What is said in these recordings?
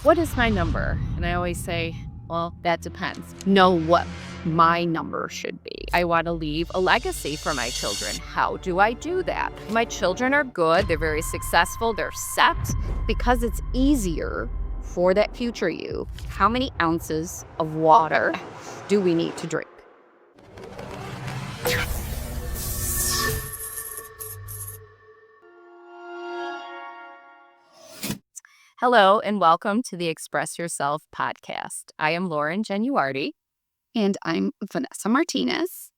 what is my number? And I always say, well, that depends. Know what my number should be. I want to leave a legacy for my children. How do I do that? My children are good. They're very successful. They're set because it's easier for that future you. How many ounces of water do we need to drink? Hello, and welcome to the Express Yourself Podcast. I am Lauren Genuardi. And I'm Vanessa Martinez.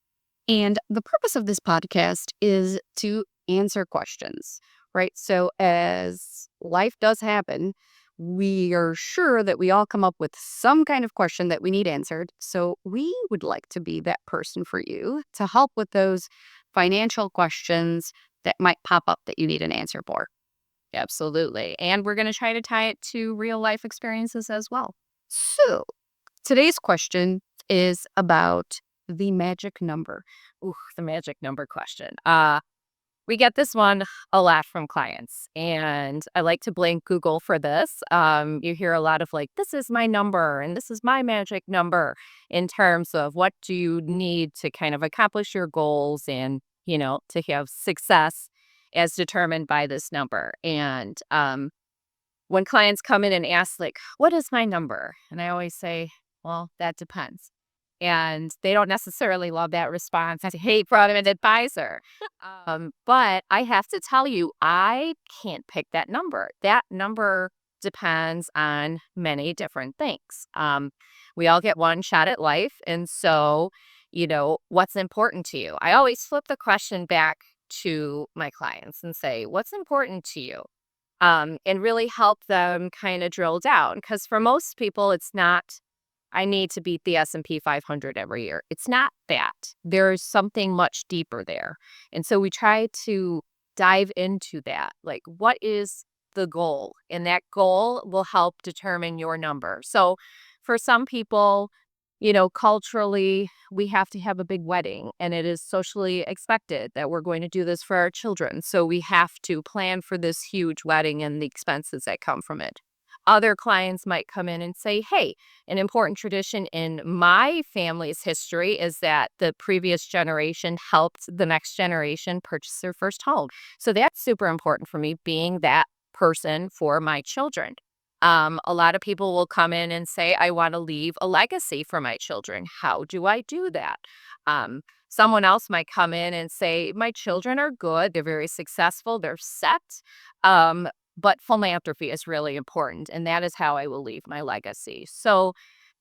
And the purpose of this podcast is to answer questions, right? So as life does happen, we are sure that we all come up with some kind of question that we need answered. So we would like to be that person for you to help with those financial questions that might pop up that you need an answer for. Absolutely. And we're going to try to tie it to real life experiences as well. So today's question is about the magic number. Ooh, the magic number question. We get this one a lot from clients, and I like to blame Google for this. You hear a lot of like, this is my number and this is my magic number in terms of what do you need to kind of accomplish your goals and, to have success as determined by this number. And when clients come in and ask like, what is my number? And I always say, well, that depends. And they don't necessarily love that response. I hate from an advisor. But I have to tell you, I can't pick that number. That number depends on many different things. We all get one shot at life. And so, what's important to you? I always flip the question back to my clients and say, what's important to you? And really help them kind of drill down. Because for most people, it's not, I need to beat the S&P 500 every year. It's not that. There's something much deeper there. And so we try to dive into that. Like, what is the goal? And that goal will help determine your number. So for some people, culturally, we have to have a big wedding, and it is socially expected that we're going to do this for our children. So we have to plan for this huge wedding and the expenses that come from it. Other clients might come in and say, hey, an important tradition in my family's history is that the previous generation helped the next generation purchase their first home. So that's super important for me, being that person for my children. A lot of people will come in and say, I want to leave a legacy for my children. How do I do that? Someone else might come in and say, my children are good. They're very successful. They're set. But philanthropy is really important, and that is how I will leave my legacy. So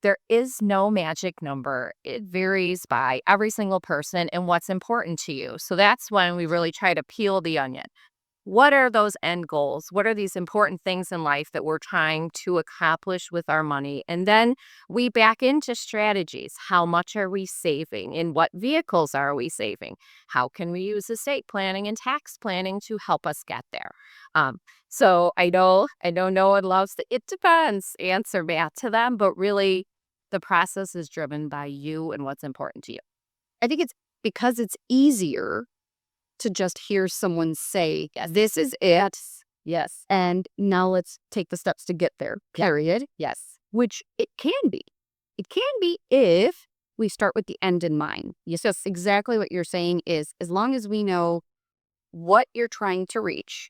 there is no magic number. It varies by every single person and what's important to you. So that's when we really try to peel the onion. What are those end goals? What are these important things in life that we're trying to accomplish with our money? And then we back into strategies. How much are we saving? In what vehicles are we saving? How can we use estate planning and tax planning to help us get there? So I know no one loves the "it depends" answer back to them, but really the process is driven by you and what's important to you. I think it's because it's easier to just hear someone say, Yes. this is it, Yes. and now let's take the steps to get there, period. Yes. Which it can be. It can be if we start with the end in mind. Yes, that's exactly what you're saying is as long as we know what you're trying to reach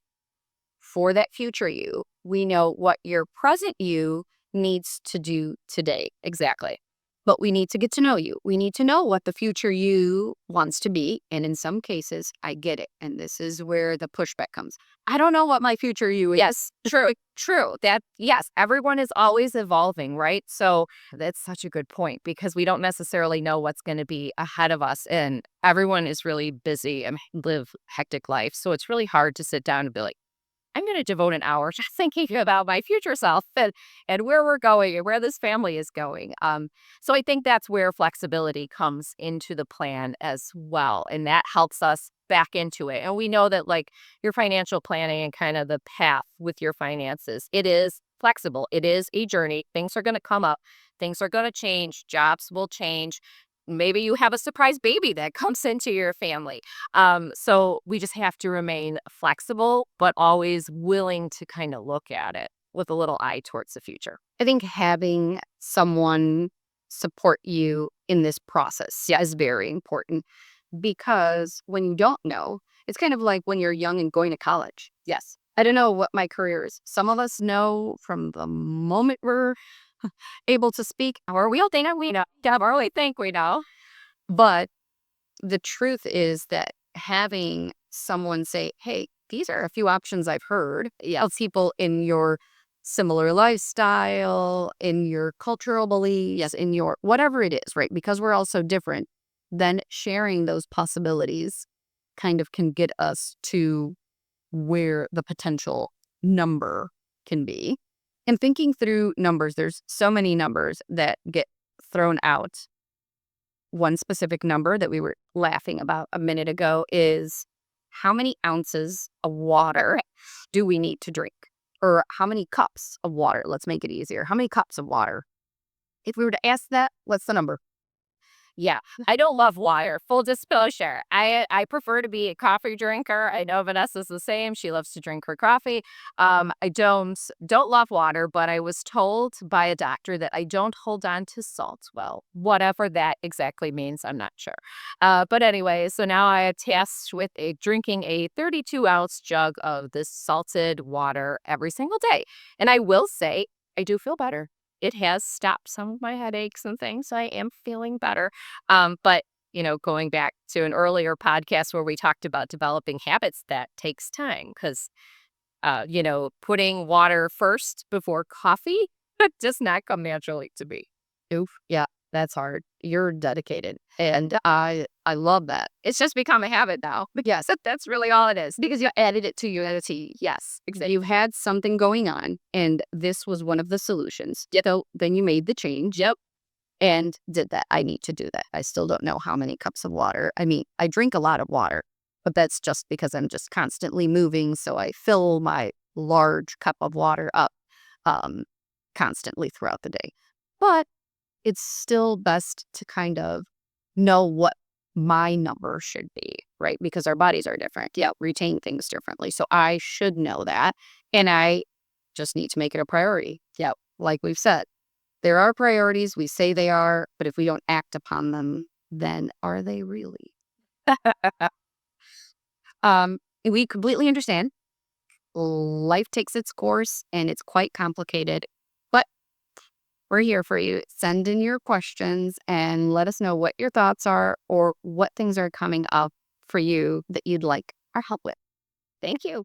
for that future you, we know what your present you needs to do today. Exactly. But we need to get to know you. We need to know what the future you wants to be. And in some cases, I get it. And this is where the pushback comes. I don't know what my future you is. Yes, true. Yes, everyone is always evolving, right? So that's such a good point because we don't necessarily know what's going to be ahead of us. And everyone is really busy and live hectic life. So it's really hard to sit down and be like, I'm going to devote an hour just thinking about my future self and where we're going and where this family is going. So I think that's where flexibility comes into the plan as well. And that helps us back into it. And we know that like your financial planning and kind of the path with your finances, it is flexible. It is a journey. Things are going to come up. Things are going to change. Jobs will change. Maybe you have a surprise baby that comes into your family. So we just have to remain flexible, but always willing to kind of look at it. with a little eye towards the future. I think having someone support you in this process, yeah, is very important because when you don't know, it's kind of like when you're young and going to college. Yes. I don't know what my career is. Some of us know from the moment we're able to speak, Or we'll think we know. Or we think we know. but the truth is that having someone say, hey, these are a few options I've heard. Yeah, people in your similar lifestyle, in your cultural beliefs, yes, in your whatever it is, right? Because we're all so different, then sharing those possibilities kind of can get us to where the potential number can be. And thinking through numbers, there's so many numbers that get thrown out. One specific number that we were laughing about a minute ago is how many ounces of water do we need to drink? Or how many cups of water? Let's make it easier. How many cups of water? If we were to ask that, what's the number? Yeah, I don't love water. Full disclosure, I prefer to be a coffee drinker. I know Vanessa's the same. She loves to drink her coffee. I don't love water, but I was told by a doctor that I don't hold on to salt well. Whatever that exactly means, I'm not sure. But anyway, so now I am tasked with drinking a 32-ounce jug of this salted water every single day, and I will say I do feel better. It has stopped some of my headaches and things. So I am feeling better. But, going back to an earlier podcast where we talked about developing habits, that takes time because, putting water first before coffee does not come naturally to me. Oof. Yeah, that's hard. You're dedicated. And I love that. It's just become a habit now. Yes, That's really all it is. because you added it to your identity. Yes, exactly. You had something going on, and this was one of the solutions. Yep. So then you made the change. Yep. And did that. I need to do that. I still don't know how many cups of water. I mean, I drink a lot of water, but that's just because I'm just constantly moving. So I fill my large cup of water up um, constantly throughout the day. But it's still best to kind of know what my number should be, right? Because our bodies are different. Yeah, retain things differently. So I should know that. And I just need to make it a priority. Yeah, like we've said. There are priorities, we say they are, but if we don't act upon them, then are they really? We completely understand. Life takes its course and it's quite complicated, but we're here for you. Send in your questions and let us know what your thoughts are or what things are coming up for you that you'd like our help with. Thank you.